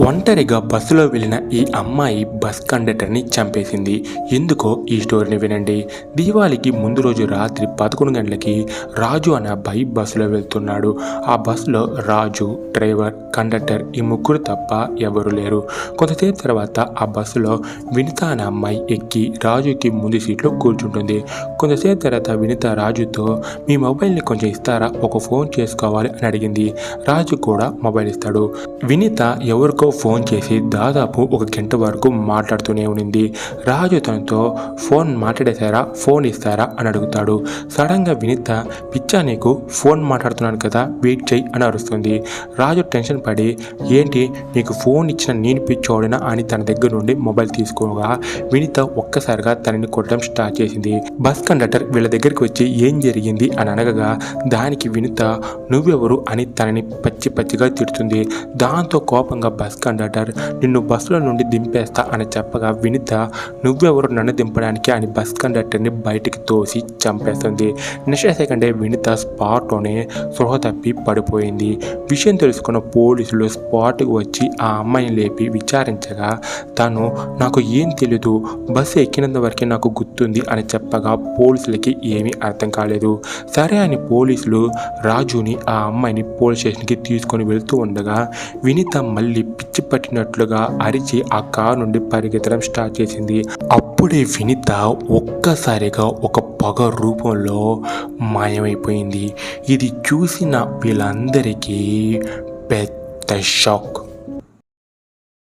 ఒంటరిగా బస్సులో వెళ్ళిన ఈ అమ్మాయి బస్ కండక్టర్ని చంపేసింది. ఎందుకో ఈ స్టోరీని వినండి. దీవాళికి ముందు రోజు రాత్రి 11 గంటలకి రాజు అనే అబ్బాయి బస్సులో వెళ్తున్నాడు. ఆ బస్సులో రాజు, డ్రైవర్, కండక్టర్ ఈ ముగ్గురు తప్ప ఎవరు లేరు. కొంతసేపు తర్వాత ఆ బస్సులో వినిత అనే అమ్మాయి ఎక్కి రాజుకి ముందు సీట్లో కూర్చుంటుంది. కొంతసేపు తర్వాత వినిత రాజుతో మీ మొబైల్ని కొంచెం ఇస్తారా, ఒక ఫోన్ చేసుకోవాలి అని అడిగింది. రాజు కూడా మొబైల్ ఇస్తాడు. వినిత ఎవరికో ఫోన్ చేసి దాదాపు 1 గంట వరకు మాట్లాడుతూనే ఉంది. రాజు తనతో ఫోన్ మాట్లాడేశారా, ఫోన్ ఇస్తారా అని అడుగుతాడు. సడన్గా వినిత పిచ్చా నీకు, ఫోన్ మాట్లాడుతున్నాను కదా, వెయిట్ చెయ్యి అని అరుస్తుంది. రాజు టెన్షన్ పడి ఏంటి నీకు ఫోన్ ఇచ్చిన నేను పిచ్చోడినా అని తన దగ్గర నుండి మొబైల్ తీసుకోగా వినిత ఒక్కసారిగా తనని కొట్టడం స్టార్ట్ చేసింది. బస్ కండక్టర్ వీళ్ళ దగ్గరికి వచ్చి ఏం జరిగింది అని అనగా దానికి వినిత నువ్వెవరు అని తనని పచ్చిగా తిడుతుంది. దాంతో కోపంగా బస్ కండక్టర్ నిన్ను బస్సులో నుండి దింపేస్తా అని చెప్పగా వినిత నువ్వెవరు నన్ను దింపడానికి అని బస్ కండక్టర్ని బయటికి తోసి చంపేస్తుంది. నెక్స్ట్ సెకండే వినిత స్పాట్లోనే స్పృహ తప్పి పడిపోయింది. విషయం తెలుసుకున్న పోలీసులు స్పాట్కి వచ్చి ఆ అమ్మాయిని లేపి విచారించగా తను నాకు ఏం తెలీదు, బస్సు ఎక్కినంత వరకే నాకు గుర్తుంది అని చెప్పగా పోలీసులకి ఏమీ అర్థం కాలేదు. సరే అని పోలీసులు రాజుని ఆ అమ్మాయిని పోలీస్ స్టేషన్కి తీసుకొని వెళ్తూ ఉండగా వినిత మళ్ళీ పిచ్చి పట్టినట్లుగా అరిచి ఆ కారు నుండి పరిగెత్తడం స్టార్ట్ చేసింది. అప్పుడే వినిత ఒక్కసారిగా ఒక పొగ రూపంలో మాయమైపోయింది. ఇది చూసిన వీళ్ళందరికీ పెద్ద షాక్.